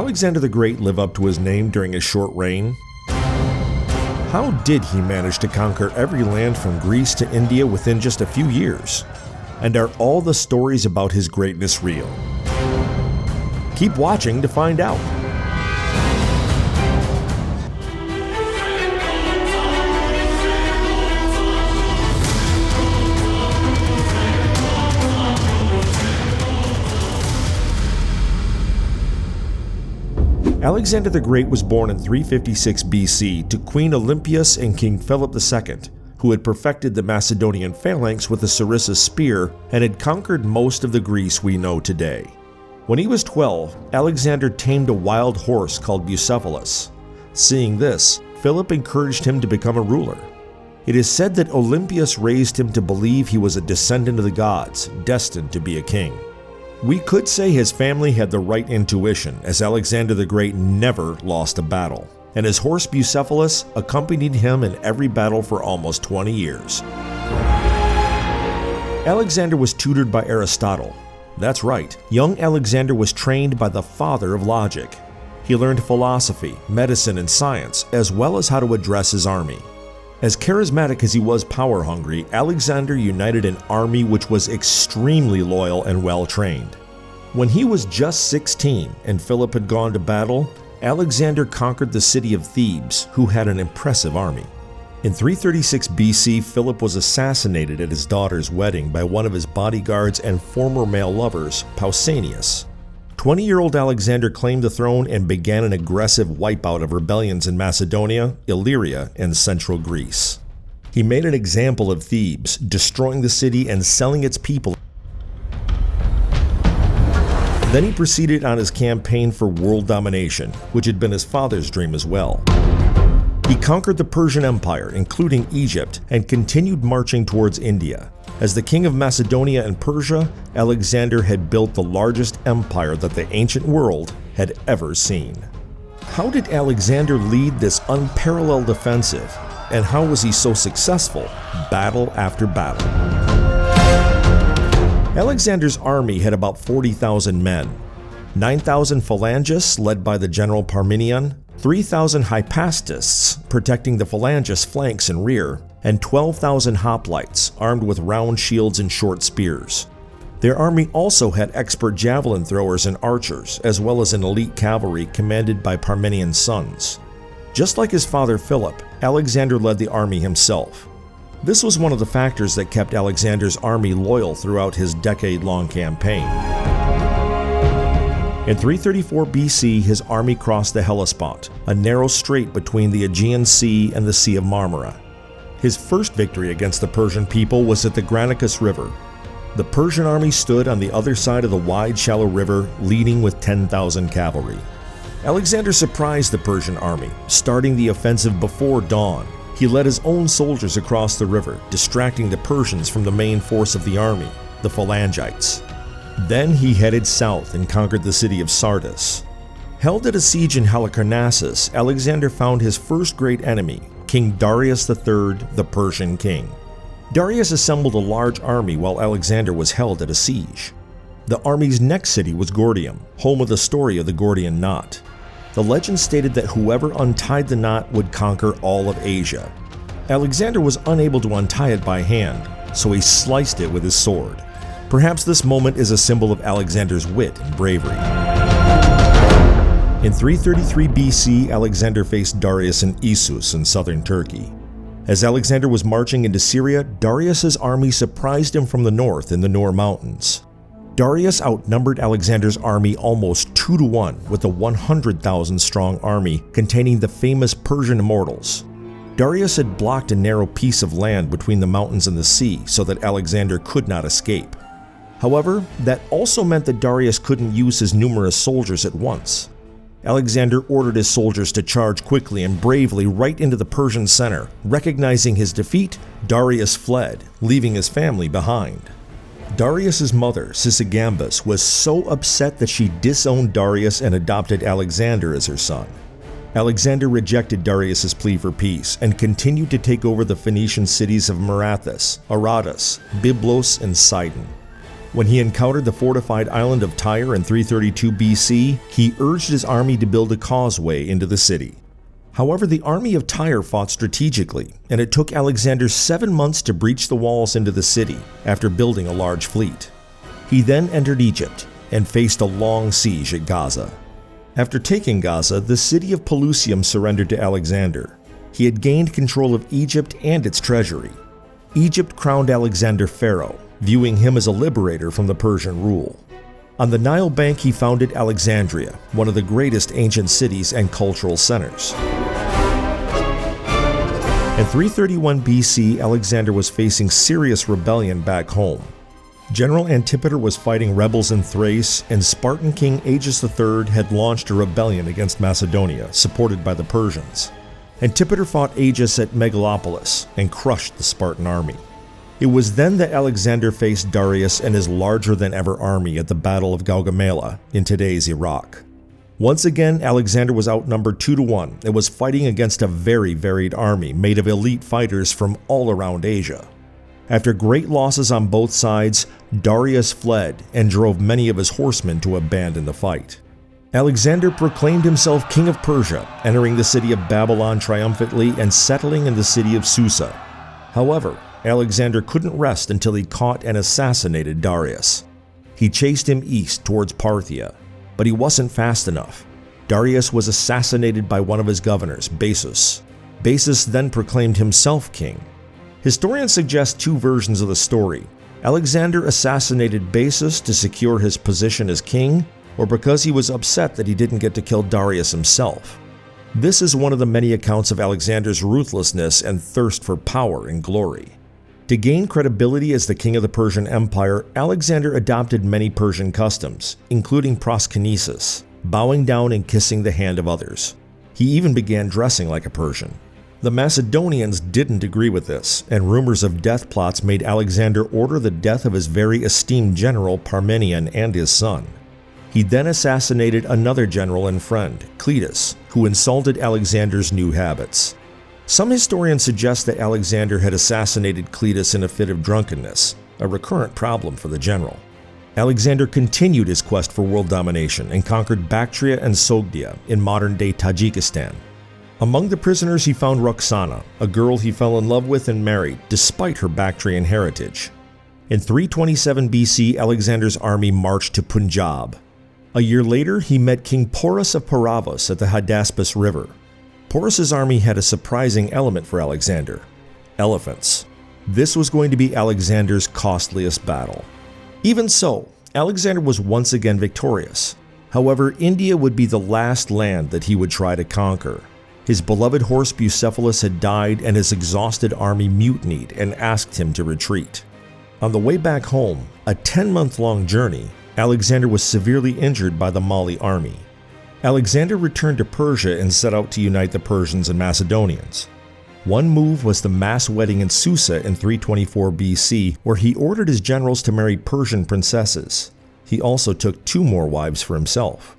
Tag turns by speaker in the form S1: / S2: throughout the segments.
S1: Alexander the Great live up to his name during his short reign? How did he manage to conquer every land from Greece to India within just a few years? And are all the stories about his greatness real? Keep watching to find out. Alexander the Great was born in 356 BC to Queen Olympias and King Philip II, who had perfected the Macedonian Phalanx with a sarissa spear and had conquered most of the Greece we know today. When he was 12, Alexander tamed a wild horse called Bucephalus. Seeing this, Philip encouraged him to become a ruler. It is said that Olympias raised him to believe he was a descendant of the gods, destined to be a king. We could say his family had the right intuition, as Alexander the Great never lost a battle, and his horse Bucephalus accompanied him in every battle for almost 20 years. Alexander was tutored by Aristotle. That's right, young Alexander was trained by the father of logic. He learned philosophy, medicine, and science, as well as how to address his army. As charismatic as he was power-hungry, Alexander united an army which was extremely loyal and well-trained. When he was just 16 and Philip had gone to battle, Alexander conquered the city of Thebes, who had an impressive army. In 336 BC, Philip was assassinated at his daughter's wedding by one of his bodyguards and former male lovers, Pausanias. 20-year-old Alexander claimed the throne and began an aggressive wipeout of rebellions in Macedonia, Illyria, and central Greece. He made an example of Thebes, destroying the city and selling its people. Then he proceeded on his campaign for world domination, which had been his father's dream as well. He conquered the Persian Empire, including Egypt, and continued marching towards India. As the king of Macedonia and Persia, Alexander had built the largest empire that the ancient world had ever seen. How did Alexander lead this unparalleled offensive, and how was he so successful, battle after battle? Alexander's army had about 40,000 men, 9,000 phalangists led by the general Parmenion, 3,000 hypastists protecting the phalangist flanks and rear, and 12,000 hoplites armed with round shields and short spears. Their army also had expert javelin throwers and archers, as well as an elite cavalry commanded by Parmenion's sons. Just like his father Philip, Alexander led the army himself. This was one of the factors that kept Alexander's army loyal throughout his decade-long campaign. In 334 BC, his army crossed the Hellespont, a narrow strait between the Aegean Sea and the Sea of Marmara. His first victory against the Persian people was at the Granicus River. The Persian army stood on the other side of the wide, shallow river, leading with 10,000 cavalry. Alexander surprised the Persian army, starting the offensive before dawn. He led his own soldiers across the river, distracting the Persians from the main force of the army, the Phalangites. Then he headed south and conquered the city of Sardis. Held at a siege in Halicarnassus, Alexander found his first great enemy, King Darius III, the Persian king. Darius assembled a large army while Alexander was held at a siege. The army's next city was Gordium, home of the story of the Gordian knot. The legend stated that whoever untied the knot would conquer all of Asia. Alexander was unable to untie it by hand, so he sliced it with his sword. Perhaps this moment is a symbol of Alexander's wit and bravery. In 333 BC, Alexander faced Darius in Issus in southern Turkey. As Alexander was marching into Syria, Darius's army surprised him from the north in the Nur Mountains. Darius outnumbered Alexander's army almost 2-to-1 with a 100,000-strong army containing the famous Persian immortals. Darius had blocked a narrow piece of land between the mountains and the sea so that Alexander could not escape. However, that also meant that Darius couldn't use his numerous soldiers at once. Alexander ordered his soldiers to charge quickly and bravely right into the Persian center. Recognizing his defeat, Darius fled, leaving his family behind. Darius's mother, Sisygambis, was so upset that she disowned Darius and adopted Alexander as her son. Alexander rejected Darius's plea for peace and continued to take over the Phoenician cities of Marathus, Aratus, Byblos, and Sidon. When he encountered the fortified island of Tyre in 332 BC, he urged his army to build a causeway into the city. However, the army of Tyre fought strategically, and it took Alexander 7 months to breach the walls into the city after building a large fleet. He then entered Egypt and faced a long siege at Gaza. After taking Gaza, the city of Pelusium surrendered to Alexander. He had gained control of Egypt and its treasury. Egypt crowned Alexander pharaoh, viewing him as a liberator from the Persian rule. On the Nile bank, he founded Alexandria, one of the greatest ancient cities and cultural centers. In 331 BC, Alexander was facing serious rebellion back home. General Antipater was fighting rebels in Thrace, and Spartan king Agis III had launched a rebellion against Macedonia, supported by the Persians. Antipater fought Agis at Megalopolis and crushed the Spartan army. It was then that Alexander faced Darius and his larger-than-ever army at the Battle of Gaugamela in today's Iraq. Once again, Alexander was outnumbered 2-1 and was fighting against a very varied army made of elite fighters from all around Asia. After great losses on both sides, Darius fled and drove many of his horsemen to abandon the fight. Alexander proclaimed himself king of Persia, entering the city of Babylon triumphantly and settling in the city of Susa. However, Alexander couldn't rest until he caught and assassinated Darius. He chased him east towards Parthia, but he wasn't fast enough. Darius was assassinated by one of his governors, Basus. Basus then proclaimed himself king. Historians suggest two versions of the story. Alexander assassinated Basus to secure his position as king, or because he was upset that he didn't get to kill Darius himself. This is one of the many accounts of Alexander's ruthlessness and thirst for power and glory. To gain credibility as the king of the Persian Empire, Alexander adopted many Persian customs, including proskynesis, bowing down and kissing the hand of others. He even began dressing like a Persian. The Macedonians didn't agree with this, and rumors of death plots made Alexander order the death of his very esteemed general Parmenion and his son. He then assassinated another general and friend, Cletus, who insulted Alexander's new habits. Some historians suggest that Alexander had assassinated Cletus in a fit of drunkenness, a recurrent problem for the general. Alexander continued his quest for world domination and conquered Bactria and Sogdia in modern-day Tajikistan. Among the prisoners he found Roxana, a girl he fell in love with and married, despite her Bactrian heritage. In 327 BC, Alexander's army marched to Punjab. A year later, he met King Porus of Paravos at the Hydaspes River. Porus's army had a surprising element for Alexander: elephants. This was going to be Alexander's costliest battle. Even so, Alexander was once again victorious. However, India would be the last land that he would try to conquer. His beloved horse Bucephalus had died, and his exhausted army mutinied and asked him to retreat. On the way back home, a 10-month-long journey, Alexander was severely injured by the Mali army. Alexander returned to Persia and set out to unite the Persians and Macedonians. One move was the mass wedding in Susa in 324 BC, where he ordered his generals to marry Persian princesses. He also took 2 more wives for himself.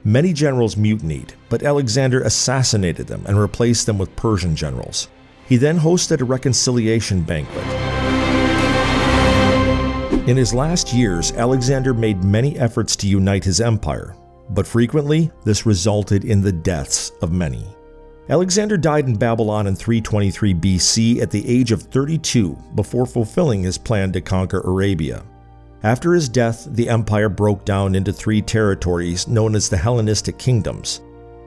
S1: Many generals mutinied, but Alexander assassinated them and replaced them with Persian generals. He then hosted a reconciliation banquet. In his last years, Alexander made many efforts to unite his empire, but frequently this resulted in the deaths of many. Alexander died in Babylon in 323 BC at the age of 32 before fulfilling his plan to conquer Arabia. After his death, the empire broke down into 3 territories known as the Hellenistic kingdoms: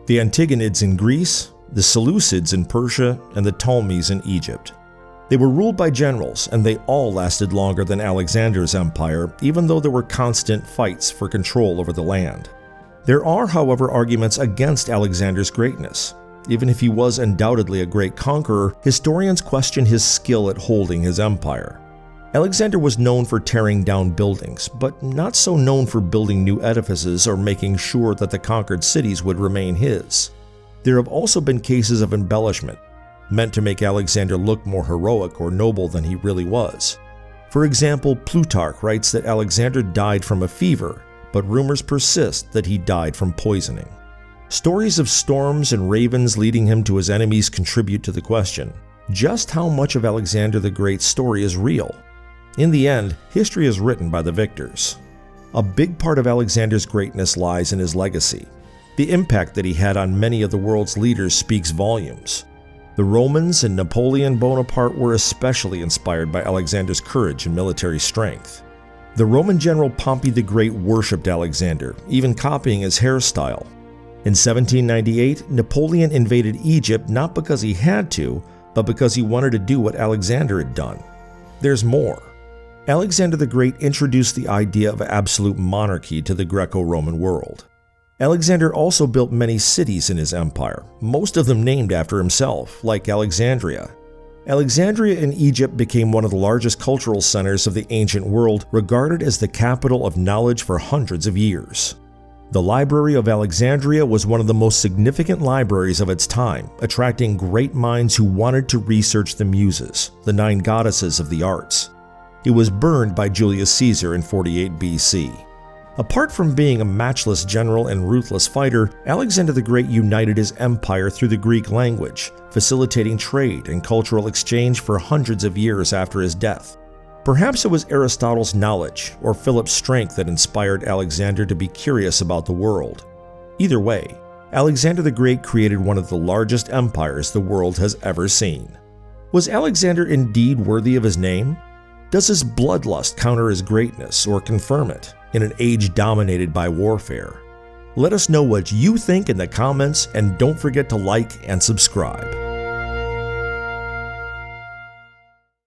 S1: the Antigonids in Greece, the Seleucids in Persia, and the Ptolemies in Egypt. They were ruled by generals, and they all lasted longer than Alexander's empire, even though there were constant fights for control over the land. There are, however, arguments against Alexander's greatness. Even if he was undoubtedly a great conqueror, historians question his skill at holding his empire. Alexander was known for tearing down buildings, but not so known for building new edifices or making sure that the conquered cities would remain his. There have also been cases of embellishment, meant to make Alexander look more heroic or noble than he really was. For example, Plutarch writes that Alexander died from a fever, but rumors persist that he died from poisoning. Stories of storms and ravens leading him to his enemies contribute to the question: just how much of Alexander the Great's story is real? In the end, history is written by the victors. A big part of Alexander's greatness lies in his legacy. The impact that he had on many of the world's leaders speaks volumes. The Romans and Napoleon Bonaparte were especially inspired by Alexander's courage and military strength. The Roman general Pompey the Great worshipped Alexander, even copying his hairstyle. In 1798, Napoleon invaded Egypt not because he had to, but because he wanted to do what Alexander had done. There's more. Alexander the Great introduced the idea of absolute monarchy to the Greco-Roman world. Alexander also built many cities in his empire, most of them named after himself, like Alexandria. Alexandria in Egypt became one of the largest cultural centers of the ancient world, regarded as the capital of knowledge for hundreds of years. The Library of Alexandria was one of the most significant libraries of its time, attracting great minds who wanted to research the Muses, the 9 goddesses of the arts. It was burned by Julius Caesar in 48 BC. Apart from being a matchless general and ruthless fighter, Alexander the Great united his empire through the Greek language, facilitating trade and cultural exchange for hundreds of years after his death. Perhaps it was Aristotle's knowledge or Philip's strength that inspired Alexander to be curious about the world. Either way, Alexander the Great created one of the largest empires the world has ever seen. Was Alexander indeed worthy of his name? Does his bloodlust counter his greatness or confirm it in an age dominated by warfare? Let us know what you think in the comments, and don't forget to like and subscribe.